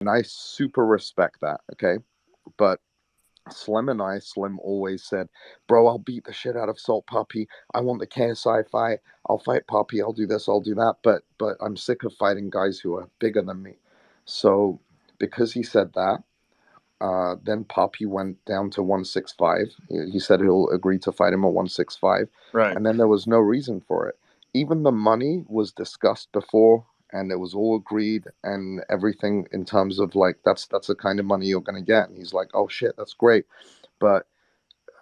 and I super respect that. Okay, but Slim always said, "Bro, I'll beat the shit out of Salt Papi. I want the KSI fight. I'll fight Papi. I'll do this. I'll do that. But I'm sick of fighting guys who are bigger than me." So because he said that, then Papi went down to 165. He said he'll agree to fight him at 165, Right. and then there was no reason for it. Even the money was discussed before, and it was all agreed and everything in terms of like that's the kind of money you're gonna get. And he's like, "Oh shit, that's great," but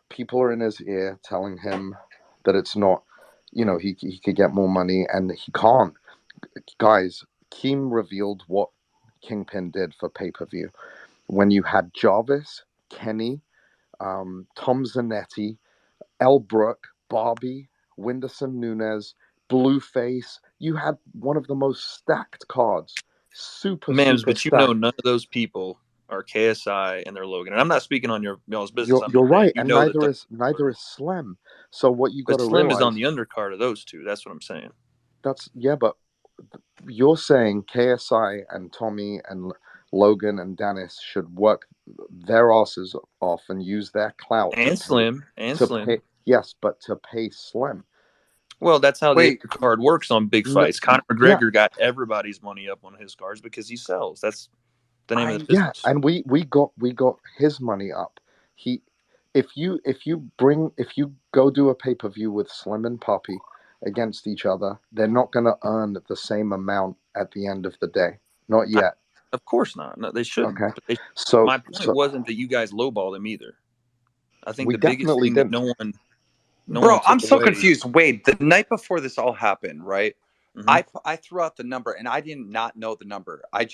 people are in his ear telling him that it's not. He could get more money, and he can't. Guys, Keem revealed what Kingpin did for pay per view when you had Jarvis, Kenny, Tom Zanetti, El Brook, Barbie, Winderson Nunes, Blueface. You had one of the most stacked cards. Super, Mams, super but you know stacked. none of those people are KSI and they're Logan. And I'm not speaking on y'all's business. I'm You're just saying right, you and know that neither those is people are. neither is Slim. So what you got But to Slim is on realize the undercard of those two. That's what I'm saying. that's yeah, but you're saying KSI and Tommy and Logan and Dennis should work their asses off and use their clout And Slim. And to Slim. pay. Yes, but to pay Slim. Well, that's how the Wait, undercard works on big No, fights. Conor yeah, McGregor got everybody's money up on his cards because he sells. That's the name of the I yeah, business. and we got his money up. He, if you go do a pay per view with Slim and Poppy against each other, they're not going to earn the same amount at the end of the day. Not I, yet. of course not. No, they shouldn't. Okay, But they, so my point so wasn't that you guys lowballed him either. I think we the biggest definitely thing that didn't. no one Bro, took I'm so away. confused. Wait, the night before this all happened, right? Hmm. I threw out the number and I did not know the number. I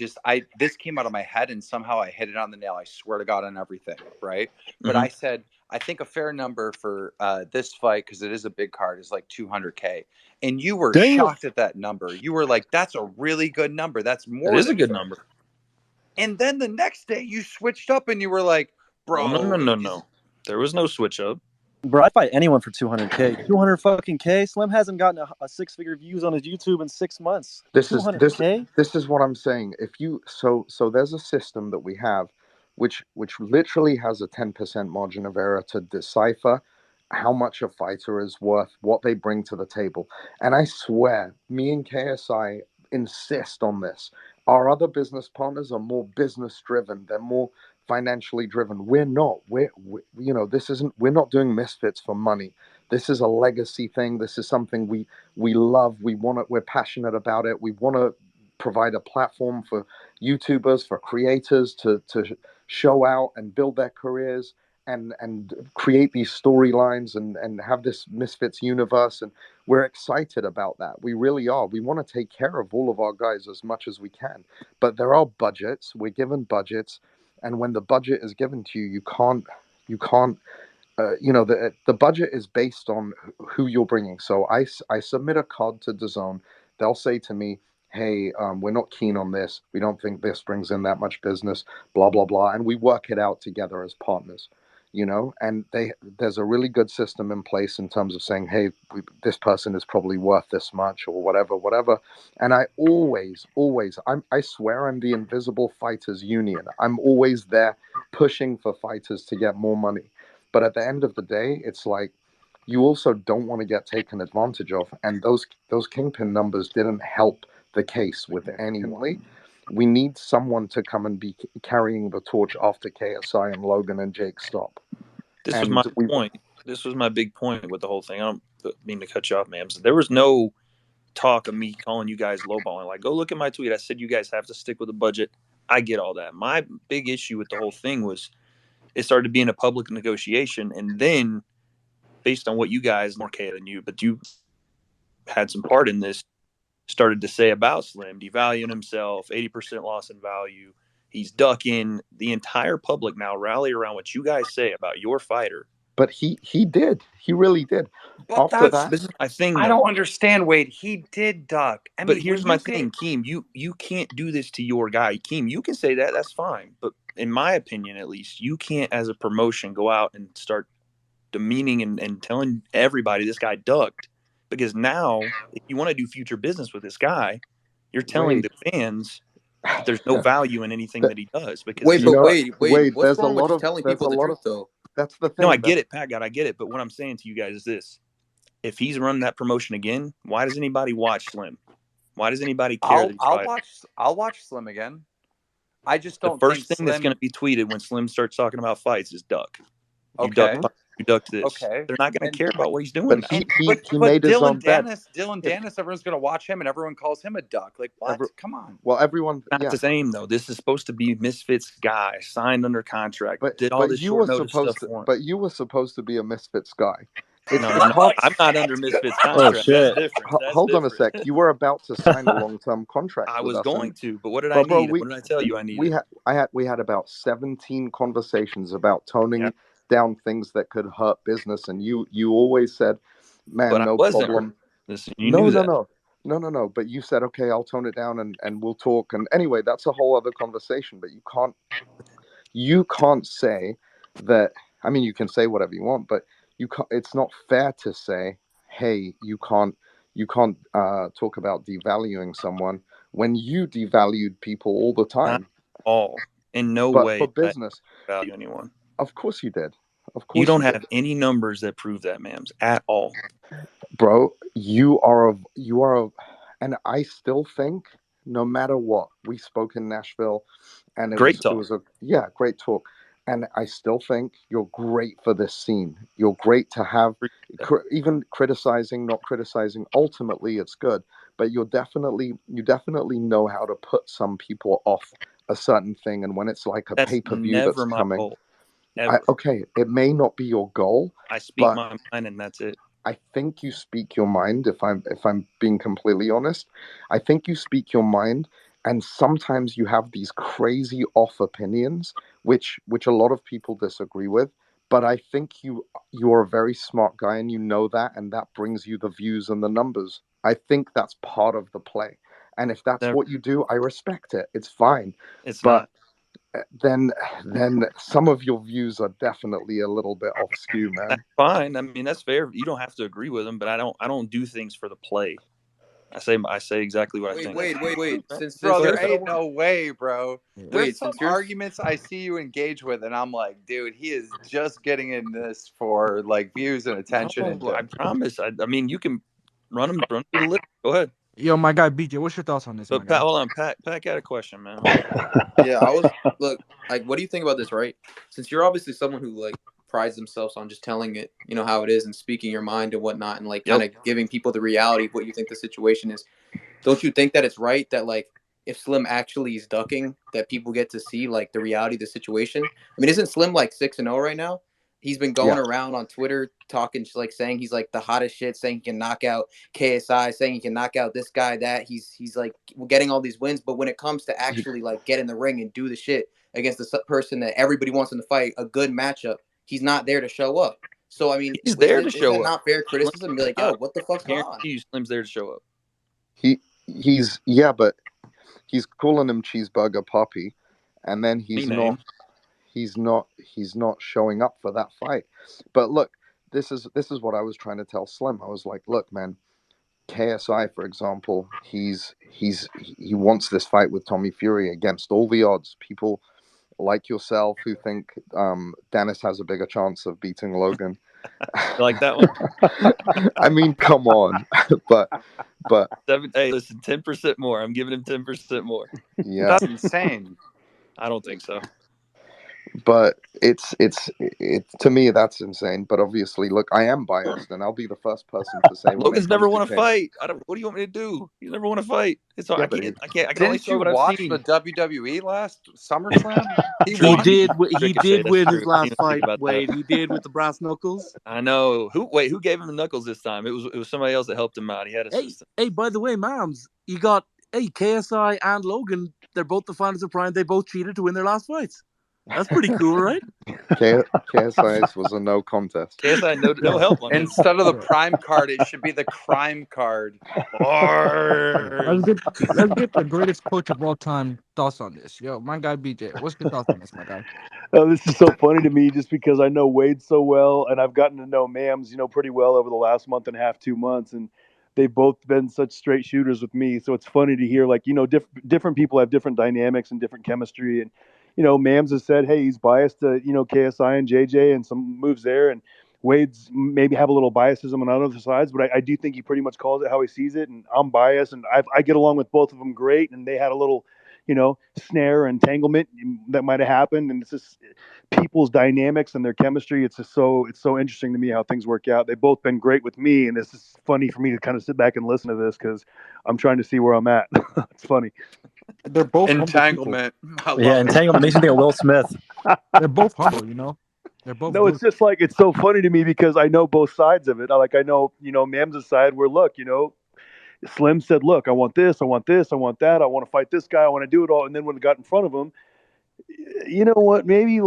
this came out of my head and somehow I hit it on the nail. I swear to God on everything, right? But Hmm. I said I think a fair number for this fight because it is a big card is like 200K. And you were Damn. shocked at that number. You were like, "That's a really good number. That's It more is a than good fair." number. And then the next day you switched up and you were like, Oh no no "Bro, no is no! There was no switch up. Bro, I'd fight anyone for 200K. 200 fucking K. Slim hasn't gotten a six-figure views on his YouTube in 6 months. This is this 200K. this is what I'm saying. If you so there's a system that we have, which literally has a 10% margin of error to decipher how much a fighter is worth, what they bring to the table. And I swear, me and KSI insist on this. Our other business partners are more business driven. They're more financially driven. We're not. This isn't. We're not doing misfits for money. This is a legacy thing. This is something we love. We want it. We're passionate about it. We want to provide a platform for YouTubers, for creators to show out and build their careers and create these storylines and have this Misfits universe. And we're excited about that. We really are. We want to take care of all of our guys as much as we can. But there are budgets. We're given budgets. And when the budget is given to you, you can't the budget is based on who you're bringing. So I submit a card to DAZN. They'll say to me, "Hey, we're not keen on this. We don't think this brings in that much business." Blah blah blah, and we work it out together as partners. And there's a really good system in place in terms of saying, "Hey, this person is probably worth this much or whatever, whatever." And I always, I swear, I'm the invisible fighters union. I'm always there pushing for fighters to get more money. But at the end of the day, it's like you also don't want to get taken advantage of. And those kingpin numbers didn't help the case with anyone. We need someone to come and be carrying the torch after KSI and Logan and Jake stop. This was And my we point. This was my big point with the whole thing. I don't mean to cut you off, ma'am. There was no talk of me calling you guys lowballing. Like, go look at my tweet. I said you guys have to stick with the budget. I get all that. My big issue with the whole thing was it started being a public negotiation, and then based on what you guys, more K than you, but you had some part in this, started to say about Slim, devaluing himself, 80% loss in value. He's ducking. The entire public now rally around what you guys say about your fighter. but he did. He really did. but After that's that, This is my thing, I though. don't understand, Wade. He did duck. I But mean, here's when my you get thing, Keem. You can't do this to your guy, Keem. You can say that. That's fine. But in my opinion, at least, you can't, as a promotion, go out and start demeaning and telling everybody this guy ducked. Because now, if you want to do future business with this guy, you're telling Wade, the fans there's no value in anything that he does because Wait, he, but wait. What's there's a wrong with lot just of telling there's people a the lot truth, of though? that's the thing. no, I get it, Pat God, I get it. But what I'm saying to you guys is this: if he's running that promotion again, why does anybody watch Slim? Why does anybody care that he's fighting? I'll watch Slim again. I just The don't first think thing that's Slim. going to be tweeted when Slim starts talking about fights is duck. You Okay. ducked this. Okay. They're not going to And- care about what he's doing But now. he made his own bet. Dylan Dennis, everyone's gonna watch him, and everyone calls him a duck. Like what? Come on. Well, everyone, Not the same though. This is supposed to be Misfits guy, signed under contract, did all this short notice stuff for him. But you were supposed to be a Misfits guy. No, I'm not under Misfits contract. shit. That's different. Hold on a sec. You were about to sign a long-term contract. I with was us, going to, but what did But I bro, need? What did I tell you I needed? We had about 17 conversations about toning Yeah. down things that could hurt business, and you always said, "Man, But I no wasn't. problem." Listen, you knew that. No. But you said, "Okay, I'll tone it down and we'll talk." And anyway, that's a whole other conversation. But you can't say that. I mean, you can say whatever you want, but you can't. It's not fair to say, "Hey, you can't talk about devaluing someone," when you devalued people all the Not time. all. In no But way for did I business, value anyone. of course you did. Of course You don't you did. have any numbers that prove that, Mams, at all. Bro, and I still think no matter what, we spoke in Nashville and Great talk. it was great talk. And I still think you're great for this scene. You're great to have, even criticizing, not criticizing. Ultimately, it's good, but you definitely know how to put some people off a certain thing. And when it's like a That's pay-per-view never that's my coming, goal. Ever. okay, it may not be your goal. I speak but my mind, and that's it. I think you speak your mind. If I'm being completely honest, I think you speak your mind, and sometimes you have these crazy off opinions, which a lot of people disagree with. But I think you're a very smart guy, and you know that, and that brings you the views and the numbers. I think that's part of the play, and if that's what you do, I respect it. It's fine. It's but not. Then some of your views are definitely a little bit off skew, man. That's fine. I mean, that's fair. You don't have to agree with them, but I don't do things for the play. I say exactly what I think. Wait. Since there ain't no way, bro. There's some since you're arguments I see you engage with, and I'm like, dude, he is just getting in this for like views and attention. No, I promise. I mean, you can run through the list. Go ahead. Yo, my guy BJ, what's your thoughts on this? But Pat, hold on, Pat got a question, man. Yeah, what do you think about this, right? Since you're obviously someone who like prides themselves on just telling it, how it is and speaking your mind and whatnot, and like kind of giving people the reality of what you think the situation is. Don't you think that it's right that like if Slim actually is ducking, that people get to see like the reality of the situation? I mean, isn't Slim like 6-0 right now? He's been going around on Twitter talking, like saying he's like the hottest shit, saying he can knock out KSI, saying he can knock out this guy, that he's like getting all these wins. But when it comes to actually like get in the ring and do the shit against the person that everybody wants him to fight, a good matchup, he's not there to show up. So I mean, he's there to show up. Is that not fair criticism? Be like, yo, what the fuck's going on? Slim's there to show up. But he's calling him Cheeseburger Papi, and then he's not showing up for that fight. But look, this is what I was trying to tell Slim. I was like, look, man, KSI, for example, he wants this fight with Tommy Fury against all the odds. People like yourself who think Dennis has a bigger chance of beating Logan. You like that one? I mean, come on. but hey, listen, 10% more. I'm giving him 10% more. Yeah, that's insane. I don't think so. But it's to me that's insane. But obviously, look, I am biased, and I'll be the first person to say Logan's never won a fight. What do you want me to do? He's never won a fight. It's all, I can't. I can only say what I've seen. Didn't you watch the WWE last SummerSlam? He did win his last fight. Wade, he did with the brass knuckles. I know. Who gave him the knuckles this time? It was somebody else that helped him out. He had a system. Hey, by the way, Mams, you got KSI and Logan. They're both the finals of Prime. They both cheated to win their last fights. That's pretty cool, right? KSI was a no contest. KSI no help on Instead of the Prime card, it should be the crime card. Let's get the greatest coach of all time thoughts on this. Yo, my guy BJ, what's your thoughts on this, my guy? This is so funny to me just because I know Wade so well, and I've gotten to know Mams, pretty well over the last month and a half, 2 months. And they've both been such straight shooters with me. So it's funny to hear, like, different people have different dynamics and different chemistry. And, Mams has said, hey, he's biased to, KSI and JJ and some moves there. And Wade's maybe have a little biasism on other sides, but I do think he pretty much calls it how he sees it. And I'm biased, and I get along with both of them great. And they had a little, snare entanglement that might have happened. And it's just people's dynamics and their chemistry. It's so interesting to me how things work out. They've both been great with me, and it's just funny for me to kind of sit back and listen to this because I'm trying to see where I'm at. It's funny. They're both entanglement. Entanglement makes me think of Will Smith. They're both humble, They're both. No, it's just like it's so funny to me because I know both sides of it. I know, Mams' side where look, Slim said, look, I want this, I want this, I want that, I want to fight this guy, I want to do it all. And then when it got in front of him, you know what, maybe I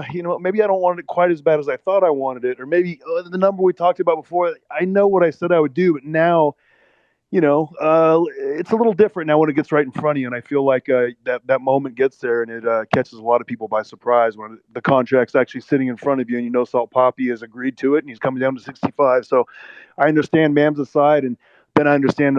don't want it quite as bad as I thought I wanted it. Or maybe the number we talked about before, I know what I said I would do, but now, it's a little different now when it gets right in front of you. And I feel like that moment gets there and it catches a lot of people by surprise when the contract's actually sitting in front of you and Salt Papi has agreed to it and he's coming down to 65. So I understand Mams' side, and then I understand,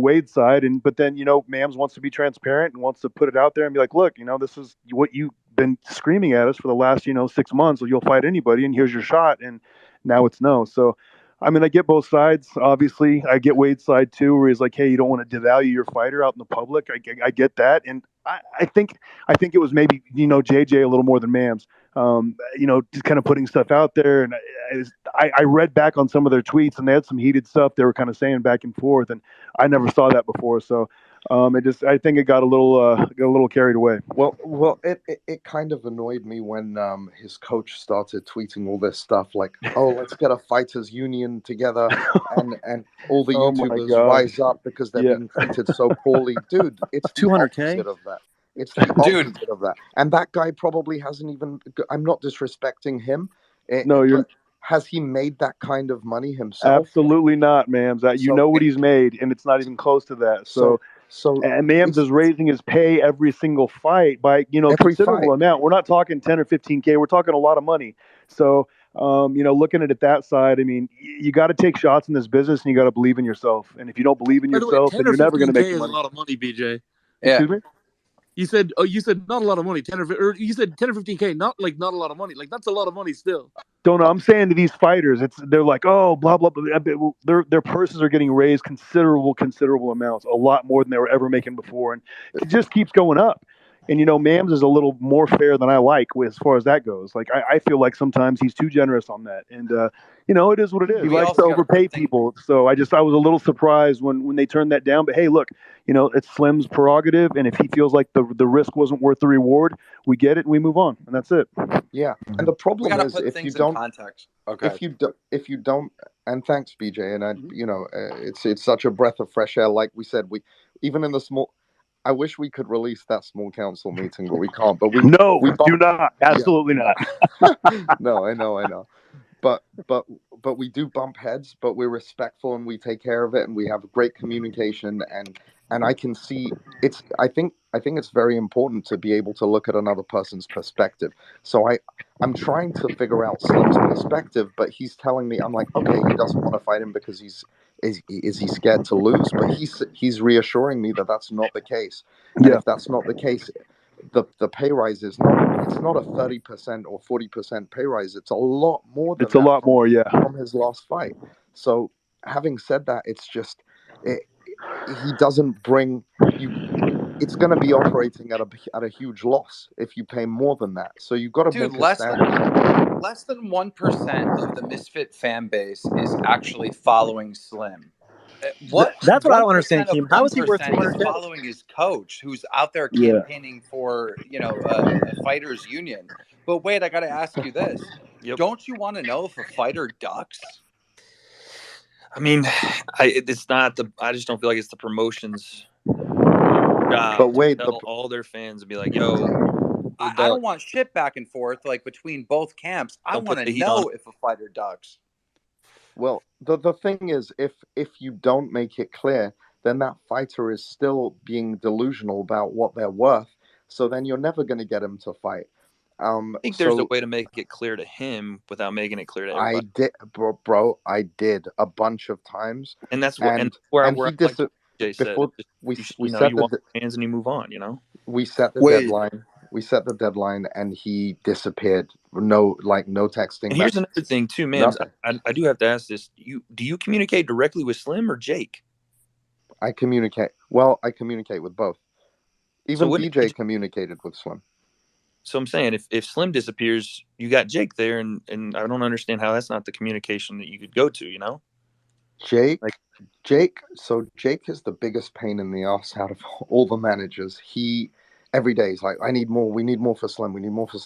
Wade's side. But then, Mams wants to be transparent and wants to put it out there and be like, look, this is what you've been screaming at us for the last, 6 months. Well, you'll fight anybody and here's your shot. And now it's no. So, I mean, I get both sides. Obviously, I get Wade's side too, where he's like, "Hey, you don't want to devalue your fighter out in the public." I get that, and I think it was maybe JJ a little more than Mams. Just kind of putting stuff out there, and I read back on some of their tweets, and they had some heated stuff they were kind of saying back and forth, and I never saw that before. So I think it got a little carried away. Well, it kind of annoyed me when his coach started tweeting all this stuff like, "Oh, let's get a fighters union together," and all the YouTubers rise up because they're being treated so poorly. Dude, it's the 200K opposite of that. It's the opposite of that. And that guy probably hasn't even. I'm not disrespecting him. Has he made that kind of money himself? Absolutely not, Mams. You know what he's made, and it's not even close to that. And Mams is raising his pay every single fight by considerable amount. We're not talking 10 or 15K. We're talking a lot of money. So looking at it that side, I mean, you got to take shots in this business, and you got to believe in yourself. And if you don't believe in yourself, then you're never going to make money. 10 or 15K is a lot of money, BJ. Yeah. Excuse me? You said not a lot of money. You said 10 or 15K, not a lot of money. Like that's a lot of money still. Don't know. I'm saying to these fighters, they're like, oh, blah blah blah. Their purses are getting raised considerable amounts, a lot more than they were ever making before, and it just keeps going up. And Mams is a little more fair than I like as far as that goes. Like I feel like sometimes he's too generous on that, and it is what it is. He likes to overpay people, so I was a little surprised when they turned that down. But hey, look, it's Slim's prerogative, and if he feels like the risk wasn't worth the reward, we get it and we move on, and that's it. Yeah, and the problem is if you don't context. Okay. If you don't, and thanks, BJ, and it's such a breath of fresh air. Like we said, even in the small. I wish we could release that small council meeting, but we can't. But we do not. Absolutely not. No, I know. But we do bump heads, but we're respectful and we take care of it, and we have great communication. And I can see I think it's very important to be able to look at another person's perspective. So I'm trying to figure out Slim's perspective, but he's telling me, I'm like, okay, he doesn't want to fight him because is he scared to lose? But he's reassuring me that that's not the case. And if that's not the case, the pay rise is not a 30% or 40% pay rise. It's a lot more than from his last fight. So having said that, it's just he doesn't bring you. It's going to be operating at a huge loss if you pay more than that. So you've got to make a stand. Less than 1% of the Misfit fan base is actually following Slim. That's what I don't understand, Keem. How is he worth 200K? Following his coach, who's out there campaigning for a fighters union. But wait, I got to ask you this: Don't you want to know if a fighter ducks? I mean, it's not I just don't feel like it's the promotion's job. But wait, to tell all their fans and be like, "Yo." I don't want shit back and forth like between both camps. I want to know if a fighter ducks. Well, the thing is, if you don't make it clear, then that fighter is still being delusional about what they're worth. So then you're never going to get him to fight. I think there's a way to make it clear to him without making it clear to everybody. I did, bro. I did a bunch of times, and that's where he like Jay said, before we you set wash your hands and you move on. We set the deadline. We set the deadline, and he disappeared. No texting. And here's another thing too, man. I do have to ask this: do you communicate directly with Slim or Jake? I communicate with both. Even BJ communicated with Slim. So I'm saying, if Slim disappears, you got Jake there, and I don't understand how that's not the communication that you could go to. Jake is the biggest pain in the ass out of all the managers. He every day is like, we need more for Slim, we need more for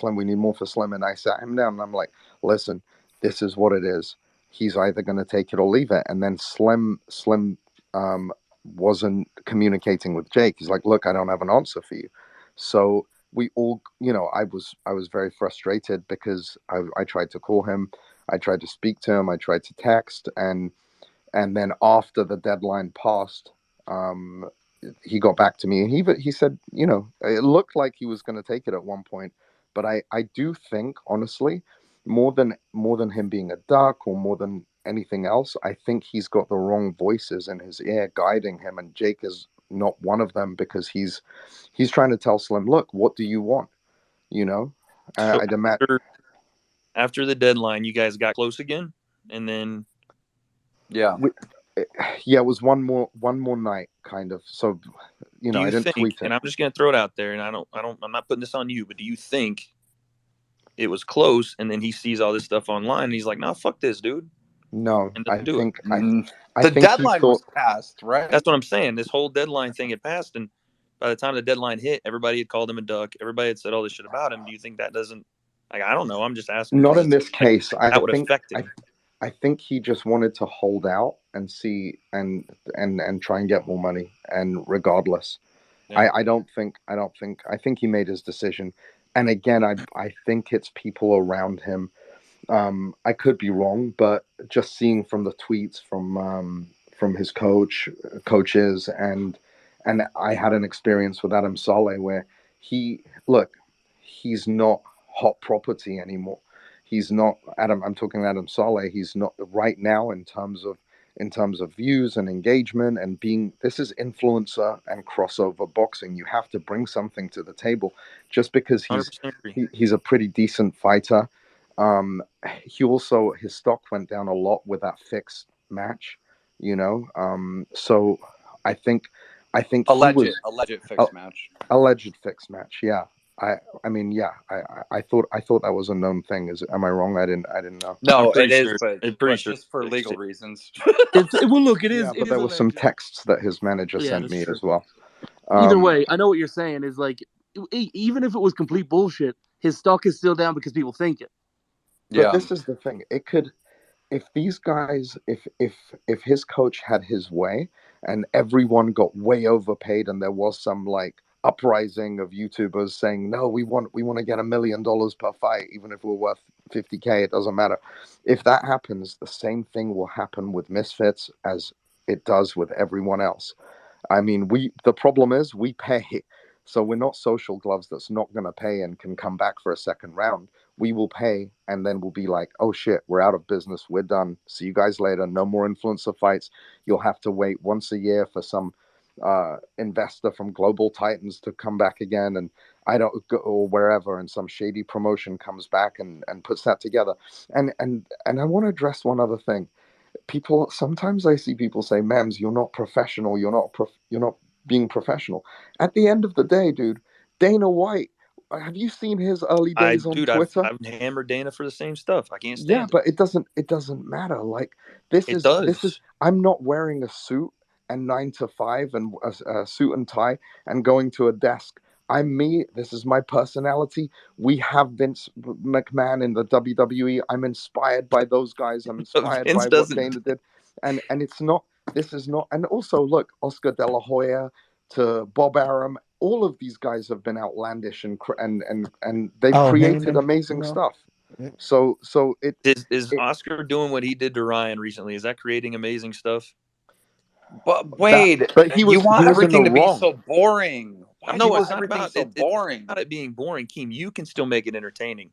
Slim. And I sat him down and I'm like, listen, this is what it is. He's either going to take it or leave it. And then Slim wasn't communicating with Jake. He's like, look, I don't have an answer for you. So we all, I was very frustrated because I tried to call him, I tried to speak to him, I tried to text, and then after the deadline passed, he got back to me, and he said, it looked like he was going to take it at one point, but I do think, honestly, more than him being a duck or more than anything else, I think he's got the wrong voices in his ear guiding him, and Jake is not one of them, because he's trying to tell Slim, look, what do you want? So after the deadline, you guys got close again, and then it was one more night, kind of. So I didn't tweet it, and I'm just gonna throw it out there, and I'm not putting this on you, but do you think it was close, and then he sees all this stuff online and he's like, no, fuck this, dude? No, I think the deadline was passed, right? That's what I'm saying. This whole deadline thing had passed, and by the time the deadline hit, everybody had called him a duck. Everybody had said all this shit about him. Do you think that doesn't? I don't know. I'm just asking. Not in this case. That would affect him. I think he just wanted to hold out and see and try and get more money. And regardless, yeah. I think he made his decision. And again, I think it's people around him. I could be wrong, but just seeing from the tweets from his coaches, and I had an experience with Adam Saleh where he's not hot property anymore. He's not Adam. I'm talking Adam Saleh. He's not right now in terms of views and engagement and being. This is influencer and crossover boxing. You have to bring something to the table. Just because he's a pretty decent fighter. His stock went down a lot with that fixed match, so I think alleged fixed match. Alleged fixed match. Yeah. I thought that was a known thing. Am I wrong? I didn't know. No, it is, but just for legal reasons. Well, look, it is. Yeah, but there were some texts that his manager sent me as well. Either way, I know what you're saying. Is like, even if it was complete bullshit, his stock is still down because people think it. But this is the thing. It could, if these guys, if his coach had his way and everyone got way overpaid and there was some uprising of YouTubers saying, no, we want to get $1 million per fight, even if we're worth $50K, it doesn't matter. If that happens, the same thing will happen with Misfits as it does with everyone else. I mean, the problem is we pay. So we're not Social Gloves that's not going to pay and can come back for a second round. We will pay, and then we'll be like, oh shit, we're out of business. We're done. See you guys later. No more influencer fights. You'll have to wait once a year for some investor from Global Titans to come back again, and or wherever, and some shady promotion comes back and puts that together. And I want to address one other thing. Sometimes I see people say, Mams, you're not professional. You're not being professional. At the end of the day, dude, Dana White, have you seen his early days on Twitter? I've hammered Dana for the same stuff. I can't stand it. But it doesn't matter. This is I'm not wearing a suit and 9 to 5 and a suit and tie and going to a desk. I'm me. This is my personality. We have Vince McMahon in the WWE. I'm inspired by those guys. I'm inspired by what Dana did. And it's not, this is not, and also look, Oscar De La Hoya to Bob Arum, all of these guys have been outlandish and they've created amazing stuff. So it is Oscar doing what he did to Ryan recently? Is that creating amazing stuff? But Wade, you want everything to be so boring. Why No, is it's not everything about so it. boring? It's not it being boring, Keem. You can still make it entertaining.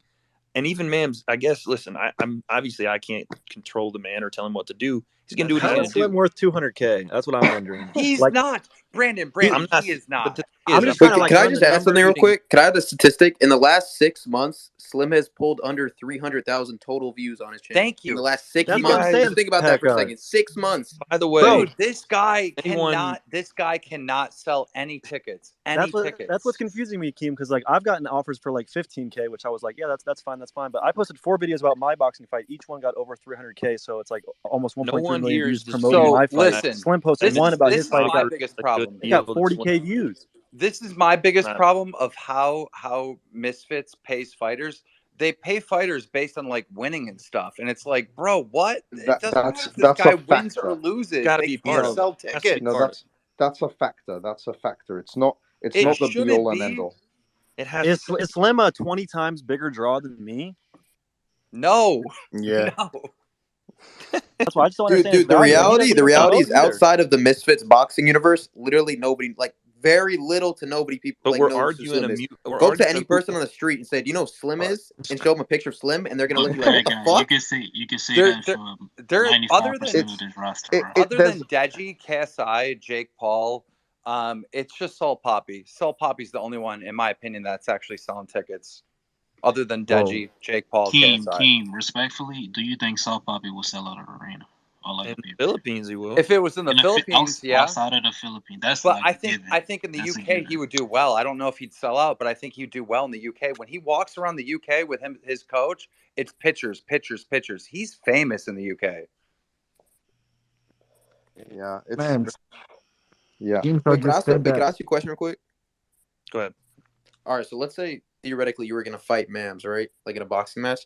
And even Mams, I guess. Listen, I'm obviously I can't control the man or tell him what to do. He's gonna do what he's How gonna is Slim do. worth 200K? That's what I'm wondering. He's Like, not. Brandon, I'm not. he is not. But the thing I'm is, just trying to Wait, like can I run just the add something real numbers. quick? Can I have the statistic? In the last 6 months, Slim has pulled under 300,000 total views on his channel. Thank you. In the last 6 That's months. what I'm saying, Just think about that for a Pekka. second. 6 months. by the way, Bro, Dude, this guy anyone- cannot sell any tickets. That's what's confusing me, Keem, because like I've gotten offers for like 15K, which I was like, yeah, that's fine. But I posted 4 videos about my boxing fight. Each one got over 300K, so it's like almost 1.3 one million here views is promoting So my fight. listen, Slim posted this one is about this his is fight. my It biggest a good problem. got, it got deal. 40K views. This is my biggest Not- problem of how Misfits pays fighters. They pay fighters based on like winning and stuff, and it's like, bro, what? It doesn't matter if this that's guy a wins factor. or loses. Gotta They be can't part of sell it. Has to be tickets. No, part of that's a factor. That's a factor. It's not It the be shouldn't all and be. end all. it. It has Is to be. Slim a 20 times bigger draw than me? No, Yeah. no. That's why I just don't understand. Dude, his value. And he doesn't even reality is promote either. outside of the Misfits boxing universe, literally nobody, like very little to nobody people But like we're knows who arguing Slim a is. mute. We're Go to arguing any a person on the street and say, "Do you know who Slim is?" and show them a picture of Slim, and they're gonna look at you like, "What the You fuck?" can see There- that there- for there- 95% of this roster, bro. Other than Deji, KSI, Jake Paul, it's just Salt Papi. Salt Papi's the only one, in my opinion, that's actually selling tickets. Other than Deji, Jake Paul, KSI. Keem, respectfully, do you think Salt Papi will sell out an arena? In the Philippines, he will. If it was in the Philippines, yeah. Outside of the Philippines, that's But like I think in the UK he would do well. I don't know if he'd sell out, but I think he'd do well in the UK. When he walks around the UK with his coach, it's pictures, pictures, pictures. He's famous in the UK. Yeah, it's Man, yeah. Wait, can I ask you a question real quick? Go ahead. All right, so let's say theoretically you were gonna fight Mams, right? Like in a boxing match.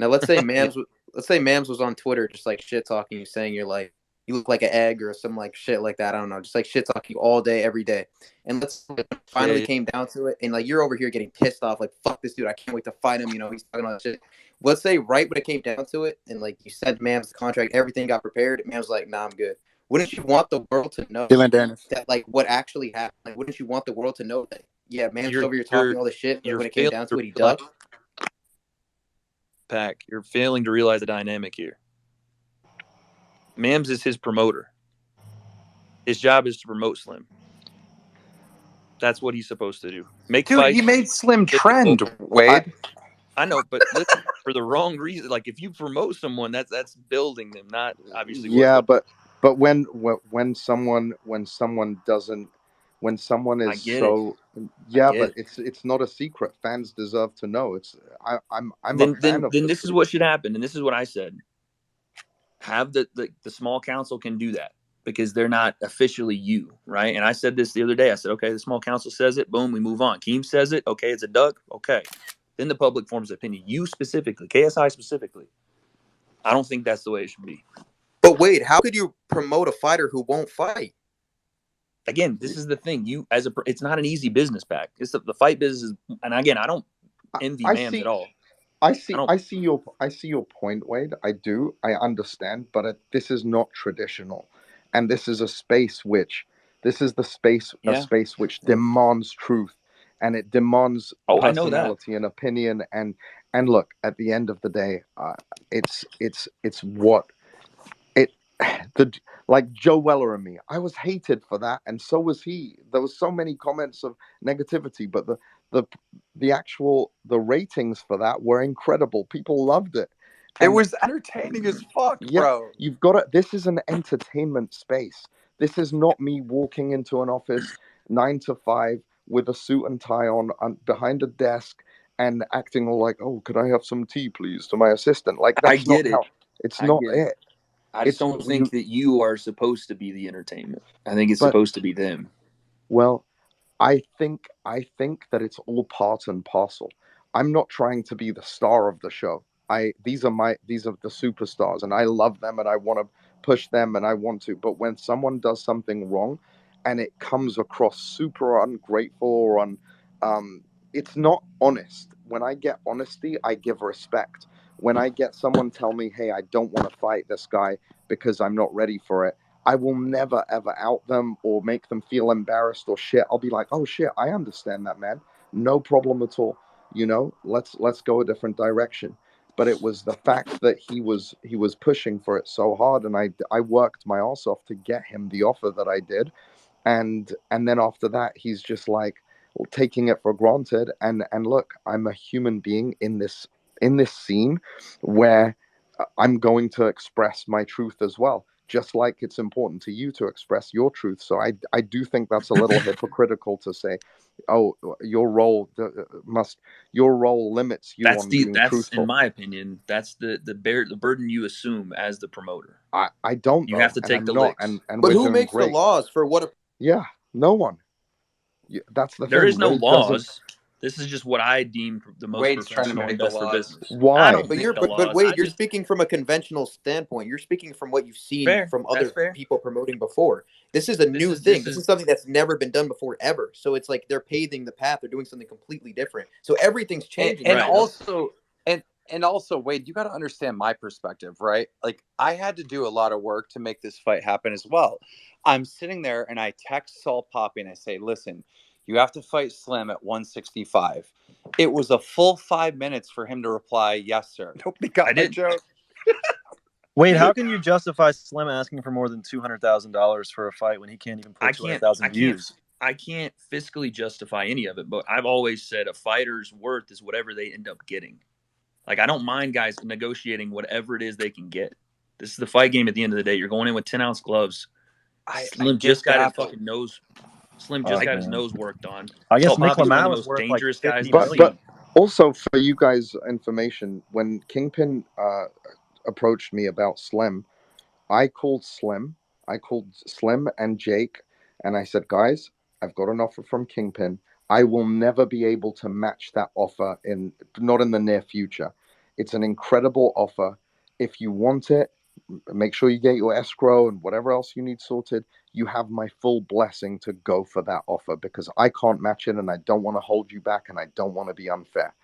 Now let's say Mams was on Twitter just like shit talking you, saying you're like you look like an egg or some like shit like that. I don't know, just like shit talking all day, every day. And let's say it finally came down to it, and like you're over here getting pissed off, like fuck this dude, I can't wait to fight him. You know, he's talking all that shit. Let's say right when it came down to it, and like you sent Mams the contract, everything got prepared. Mams was like, nah, I'm good. Wouldn't you want the world to know that like what actually happened? Like, wouldn't you want the world to know that? Yeah, Mams over here talking all this shit, and when it came down to it, he ducked. Pack, you're failing to realize the dynamic here. Mams is his promoter. His job is to promote Slim. That's what he's supposed to do. Dude, he made Slim trend, Wade. I know, but listen, for the wrong reason. Like if you promote someone, that's building them, not obviously. Yeah, but when someone doesn't, when someone is so but it's not a secret. Fans deserve to know. I'm a fan of. Then this is what should happen, and this is what I said. Have the small council can do that because they're not officially you, right? And I said this the other day. I said, okay, the small council says it, boom, we move on. Keem says it, okay, it's a duck, okay. Then the public forms an opinion. You specifically, KSI specifically. I don't think that's the way it should be. But wait, how could you promote a fighter who won't fight? Again, this is the thing. It's not an easy business, Pack. It's the fight business, and again, I don't envy Mams at all. I see your point, Wade. I do. I understand, but this is not traditional, and this is a space which which demands truth, and it demands personality and opinion. And look, at the end of the day, it's what it like Joe Weller and me. I was hated for that, and so was he. There was so many comments of negativity, but the ratings for that were incredible. People loved it. It was entertaining as fuck, bro. You've got it. This is an entertainment space. This is not me walking into an office 9 to 5 with a suit and tie on behind a desk and acting all like, "Oh, could I have some tea, please?" to my assistant. Like that's not how. It's not it. I just don't think that you are supposed to be the entertainment. I think it's supposed to be them. Well, I think that it's all part and parcel. I'm not trying to be the star of the show. These are the superstars, and I love them, and I want to push them, and I want to. But when someone does something wrong, and it comes across super ungrateful or it's not honest. When I get honesty, I give respect. When I get someone tell me, "Hey, I don't want to fight this guy because I'm not ready for it," I will never ever out them or make them feel embarrassed or shit. I'll be like, oh shit, I understand that, man. No problem at all. You know, let's go a different direction. But it was the fact that he was pushing for it so hard, and I worked my ass off to get him the offer that I did, and then after that he's just like taking it for granted. And look, I'm a human being in this scene where I'm going to express my truth as well, just like it's important to you to express your truth. So I do think that's a little hypocritical to say, oh, your role limits you on being that's truthful. in my opinion, that's the burden you assume as the promoter. I don't. You have to take the licks. And but we're who doing makes great. the laws for what? Yeah, no one. That's the thing. There is no Wade laws. This is just what I deem the most Wade's trying to professional make and the best for laws. business. Why? I don't But make you're the but laws. Wade, you're speaking from a conventional standpoint. You're speaking from what you've seen Fair. from That's other fair. people promoting before. This is a new thing. This is something that's never been done before ever. So it's like they're paving the path. They're doing something completely different. So everything's changing. And Right. also, Wade, you got to understand my perspective, right? Like, I had to do a lot of work to make this fight happen as well. I'm sitting there and I text Salt Papi and I say, listen, you have to fight Slim at 165. It was a full 5 minutes for him to reply, yes, sir. Nobody got my joke. Wade, how can you justify Slim asking for more than $200,000 for a fight when he can't even put 200,000 views? I can't fiscally justify any of it, but I've always said a fighter's worth is whatever they end up getting. Like, I don't mind guys negotiating whatever it is they can get. This is the fight game at the end of the day. You're going in with 10-ounce gloves. Slim just got his fucking nose. Slim just got his nose worked on. I guess Salt Nick Papi's one of Lamau the was most worth dangerous like guys. But also for you guys' information, when Kingpin approached me about Slim, I called Slim and Jake, and I said, guys, I've got an offer from Kingpin. I will never be able to match that offer not in the near future. It's an incredible offer. If you want it, make sure you get your escrow and whatever else you need sorted. You have my full blessing to go for that offer, because I can't match it and I don't want to hold you back and I don't want to be unfair.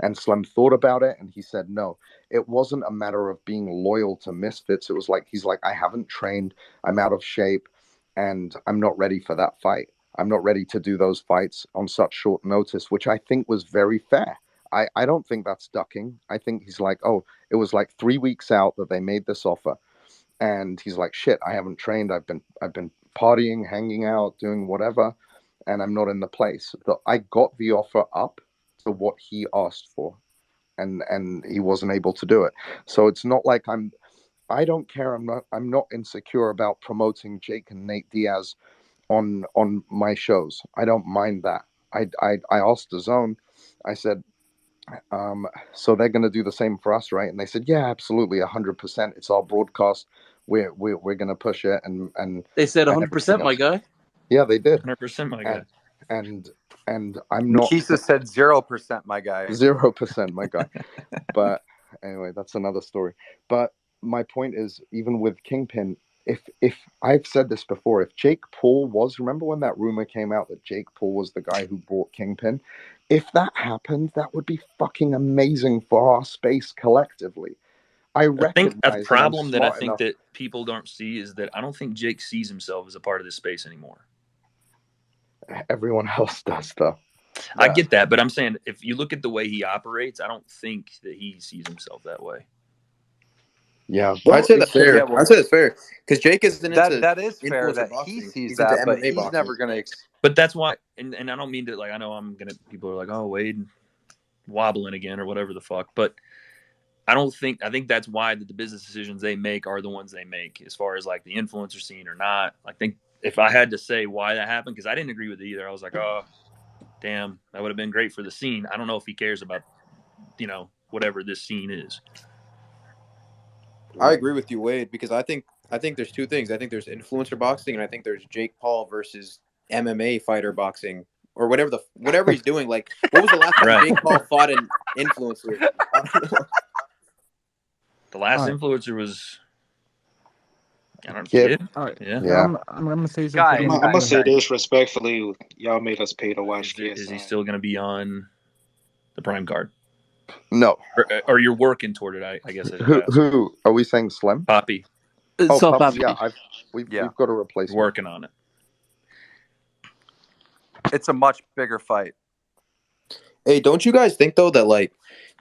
And Slim thought about it and he said, no, it wasn't a matter of being loyal to Misfits. It was like, he's like, I haven't trained, I'm out of shape, and I'm not ready for that fight. I'm not ready to do those fights on such short notice, which I think was very fair. I don't think that's ducking. I think he's like, oh, it was like 3 weeks out that they made this offer. And he's like, shit, I haven't trained. I've been partying, hanging out, doing whatever, and I'm not in the place. I got the offer up to what he asked for, and he wasn't able to do it. So it's not like I don't care. I'm not insecure about promoting Jake and Nate Diaz on my shows. I don't mind that. I asked the Zone. I said, so they're going to do the same for us, right? And they said, yeah, absolutely, 100%. It's our broadcast. We're going to push it, and they said 100%, my guy. Yeah, they did. 100%, my guy. And I'm not. Makisa said 0%, my guy. 0%, my guy. But anyway, that's another story. But my point is, even with Kingpin, if I've said this before, if Jake Paul remember when that rumor came out that Jake Paul was the guy who bought Kingpin? If that happened, that would be fucking amazing for our space collectively. I think a problem that I think that people don't see is that I don't think Jake sees himself as a part of this space anymore. Everyone else does, though. I get that, but I'm saying if you look at the way he operates, I don't think that he sees himself that way. Yeah, well, I'd say that's fair. Yeah, I'd say that's fair because Jake isn't into that is fair that he sees that, but he's boxing. Never gonna. But that's why, and I don't mean to I know I'm gonna. People are like, oh, Wade wobbling again or whatever the fuck, but I think that's why the business decisions they make are the ones they make as far as like the influencer scene or not. I think if I had to say why that happened, because I didn't agree with it either. I was like, oh, damn, that would have been great for the scene. I don't know if he cares about, whatever this scene is. I agree with you, Wade, because I think there's two things. I think there's influencer boxing, and I think there's Jake Paul versus MMA fighter boxing, or whatever he's doing. Like, what was the last time Jake Paul fought an influencer? I don't know. The last influencer was. I don't know. All right. Yeah. I'm gonna say something. I'm gonna say this respectfully. Y'all made us pay to watch KSI. Is he still gonna be on the Prime card? No. Or you're working toward it? I guess. Who are we saying? Slim? Papi. Oh, Salt Papi, yeah, Papi. we've got a replacement. Working on it. It's a much bigger fight. Hey, don't you guys think though that like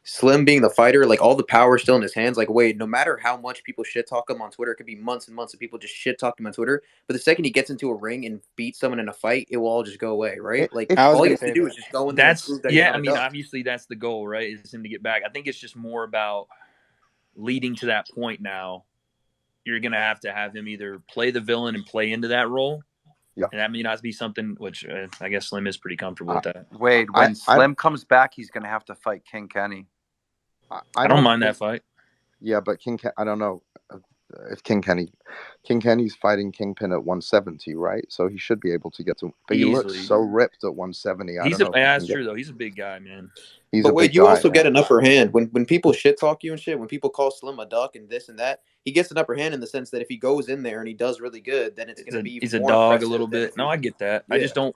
Slim being the fighter, like all the power still in his hands? Like, wait, no matter how much people shit talk him on Twitter, it could be months and months of people just shit talk him on Twitter. But the second he gets into a ring and beats someone in a fight, it will all just go away, right? Like If I was all he gonna has to say do that. is just go in there and That's prove that he's yeah. not I a mean, duck. obviously that's the goal, right? Is him to get back. I think it's just more about leading to that point now. You're gonna have to have him either play the villain and play into that role. Yeah. And that may not be something which I guess Slim is pretty comfortable with that. Wade, when Slim comes back, he's going to have to fight King Kenny. I don't mind that fight. Yeah, but I don't know if King Kenny's fighting Kingpin at 170, right? So he should be able to get to. But he looks Easily. so ripped at 170. I don't know. That's true though. He's a big guy, man. He's But a wait, big you guy, also yeah. get an upper hand when people shit talk you and shit. When people call Slim a duck and this and that, he gets an upper hand in the sense that if he goes in there and he does really good, then it's going to be even he's a more dog a impressive little than bit. if No, you- I get that. Yeah. I just don't.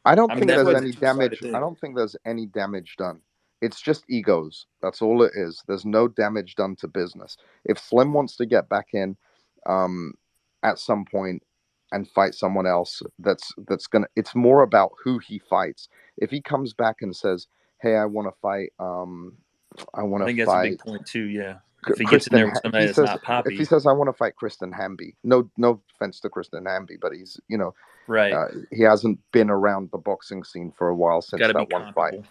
I don't I think mean, there's why any it's a two-sided damage. thing. I don't think there's any damage done. It's just egos. That's all it is. There's no damage done to business. If Slim wants to get back in, at some point and fight someone else, that's gonna. It's more about who he fights. If he comes back and says, "Hey, I want to fight," I think that's a big point too. Yeah. If he gets in Kristen, there with somebody that's not Papi. if he says, "I want to fight Kristen Hamby," no offense to Kristen Hamby, but he's right. He hasn't been around the boxing scene for a while since Gotta that be one fight.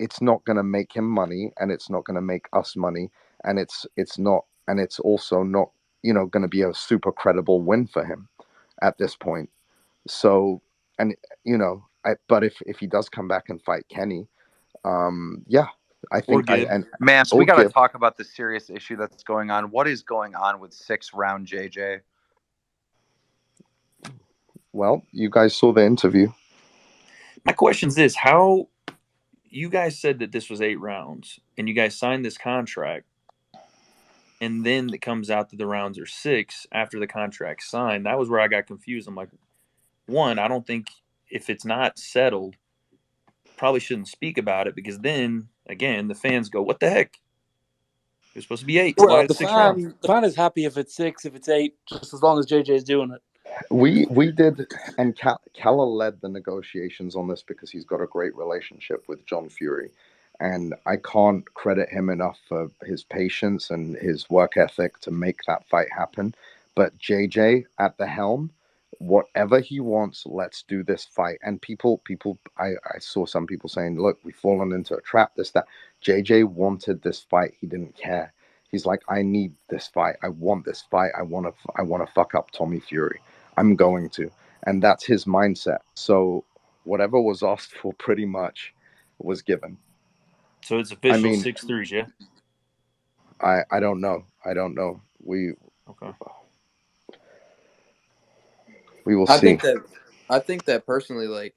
It's not going to make him money, and it's not going to make us money, and it's also not going to be a super credible win for him at this point. So, and but if he does come back and fight Kenny, yeah. I think Mams, we got to talk about the serious issue that's going on. What is going on with 6-round JJ? Well, you guys saw the interview. My question is this: how you guys said that this was 8 rounds, and you guys signed this contract, and then it comes out that the rounds are 6 after the contract signed. That was where I got confused. I'm like, one, I don't think if it's not settled, probably shouldn't speak about it because then again the fans go, "What the heck? It's supposed to be 8. Well, Why the 6 rounds?" fan is happy if it's 6, if it's 8, just as long as JJ is doing it. We did, and Calla led the negotiations on this because he's got a great relationship with John Fury, and I can't credit him enough for his patience and his work ethic to make that fight happen. But JJ at the helm, whatever he wants, let's do this fight. And people, I saw some people saying, "Look, we've fallen into a trap." This, that. JJ wanted this fight. He didn't care. He's like, "I need this fight. I want this fight. I want to fuck up Tommy Fury. I'm going to," and that's his mindset. So whatever was asked for pretty much was given. So it's official 6-3, yeah? I don't know. We will see. I think that personally, like,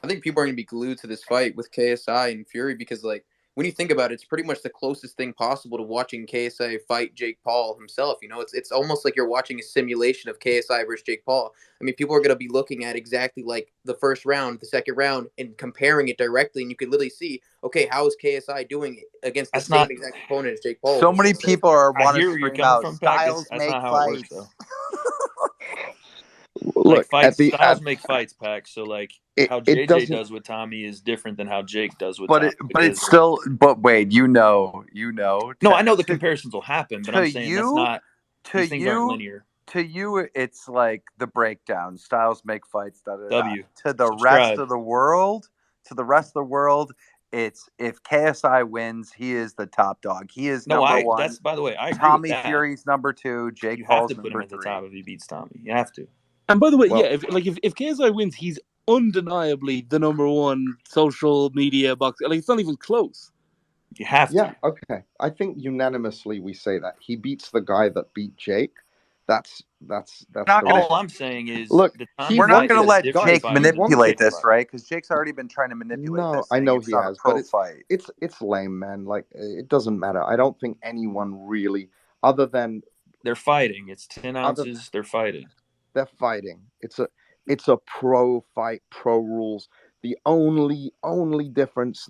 I think people are going to be glued to this fight with KSI and Fury because, like, when you think about it, it's pretty much the closest thing possible to watching KSI fight Jake Paul himself. It's almost like you're watching a simulation of KSI versus Jake Paul. I mean, people are going to be looking at exactly like the first round, the second round, and comparing it directly, and you could literally see, okay, how is KSI doing against the same exact opponent as Jake Paul? So many people want to scream out, "Styles make fights." Look, styles make fights, Pac. So like how JJ does with Tommy is different than how Jake does with Tommy. But it's still. But Wade, you know. No, I know the comparisons will happen, but I'm saying that's not. These things aren't linear. To you, it's like the breakdown. Styles make fights. W. To the rest of the world, it's if KSI wins, he is the top dog. He is number one. That's, by the way, I agree Tommy with that. Fury's number 2. Jake you Paul's have to put number him at 3. the top if he beats Tommy. You have to. And by the way, if KSI wins, he's undeniably the number 1 social media boxer. Like, it's not even close. You have to. Yeah, okay. I think unanimously we say that he beats the guy that beat Jake. That's all I'm saying is, look, we're not going to let Jake manipulate this, right? Because Jake's already been trying to manipulate this. No, I know he has, but fight. It's lame, man. Like, it doesn't matter. I don't think anyone really, other than they're fighting. It's 10 ounces. They're fighting. They're fighting. It's a pro fight, pro rules. The only difference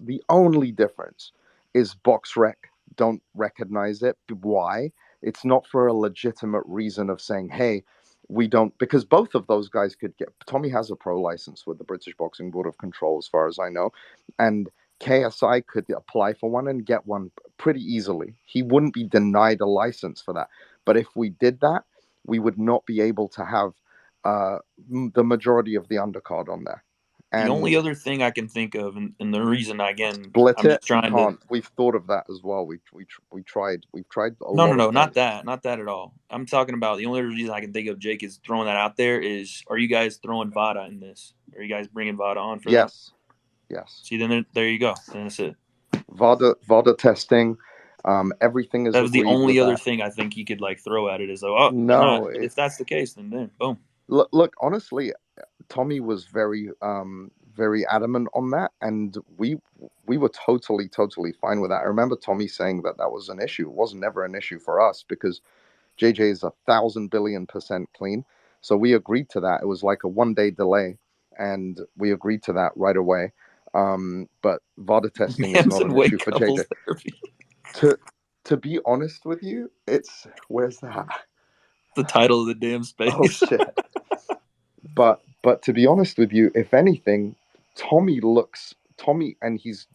is BoxRec don't recognize it. Why? It's not for a legitimate reason of saying, hey, we don't, because both of those guys could get. Tommy has a pro license with the British Boxing Board of Control, as far as I know, and KSI could apply for one and get one pretty easily. He wouldn't be denied a license for that. But if we did that, we would not be able to have the majority of the undercard on there. The And only other thing I can think of, and the reason, again, split I'm just it. We trying to. can't. We've thought of that as well. We've tried. We've tried a lot. No, of not that at all. I'm talking about the only reason I can think of, Jake, is throwing that out there. Is, are you guys throwing VADA in this? Are you guys bringing VADA on for that? Yes. See, then there you go. Then that's it. VADA testing. Everything is. That was the agreed only with other that. thing I think you could like throw at it, is oh, they're No, not. But if that's the case, then boom. Look, honestly, Tommy was very very adamant on that, and we were totally fine with that. I remember Tommy saying that was an issue. It was never an issue for us because JJ is 1,000 billion% clean. So we agreed to that. It was like a 1-day delay, and we agreed to that right away. But VADA testing is not an issue for JJ. To be honest with you, it's, where's that? The title of the damn space. Oh shit. But to be honest with you, if anything, Tommy, and he's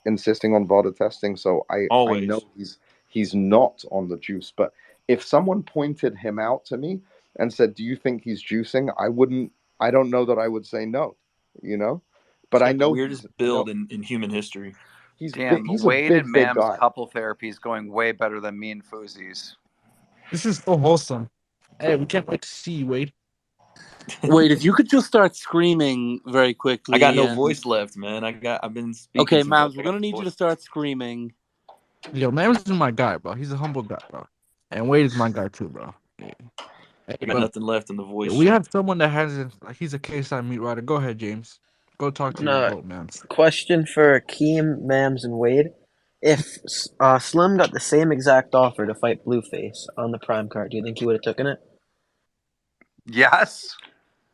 insisting on VADA testing, so I know he's not on the juice. But if someone pointed him out to me and said, "Do you think he's juicing?" I don't know that I would say no, you know. But I know the weirdest build in human history. He's Wade a and big Mams guy. couple therapy is going way better than me and Fuzi's. This is so wholesome. Hey, we can't wait to see you, Wade. Wait, if you could just start screaming very quickly. I got no voice left, man. I've been speaking. Okay, Mams, we're gonna need you to start screaming. Yo, Mams is my guy, bro. He's a humble guy, bro. And Wade is my guy too, bro. Yeah. Hey, I got nothing left in the voice. We have someone that he's a KSI meat rider. Go ahead, James. Go talk to your boat, Mams. Question for Akeem, Mams, and Wade. If Slim got the same exact offer to fight Blueface on the Prime card, do you think he would have taken it? Yes.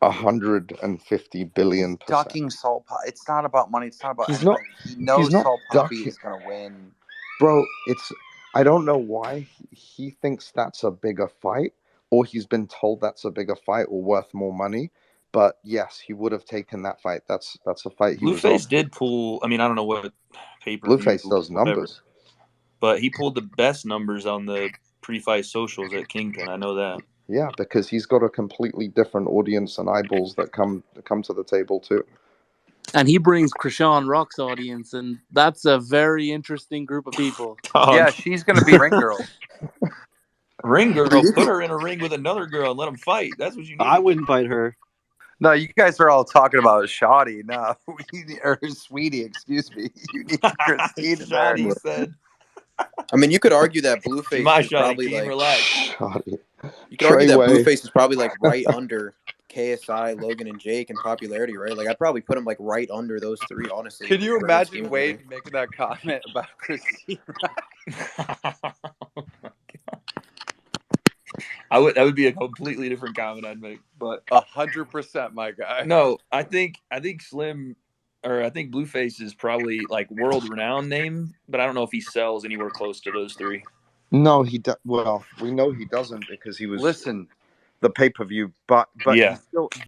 150 billion%. Ducking Salt Papi. It's not about money. It's not about He knows Salt Papi is going to win. Bro, I don't know why he thinks that's a bigger fight, or he's been told that's a bigger fight or worth more money. But yes, he would have taken that fight. That's a fight he Blueface did pull. I mean, I don't know what pay-per-view. Blueface does numbers, but he pulled the best numbers on the pre-fight socials at Kingpin. I know that. Yeah, because he's got a completely different audience and eyeballs that come to the table too. And he brings Krishan Rock's audience, and that's a very interesting group of people. Yeah, she's going to be Ring Girl. Ring Girl, put her in a ring with another girl and let them fight. That's what you need. I wouldn't fight her. No, you guys are all talking about Shoddy. No, or Sweetie, excuse me. You need Christine in there. Shoddy said. I mean, you could argue that Blueface is probably like. Shoddy. You could argue that Blueface is probably like right under KSI, Logan, and Jake in popularity, right? Like I'd probably put him like right under those three, honestly. Can you imagine Wade making that comment about Christine? That would be a completely different comment I'd make, but 100%, my guy. No, I think Slim, or I think Blueface is probably like world renowned name, but I don't know if he sells anywhere close to those three. No, well, we know he doesn't because he was the pay-per-view, but yeah. He still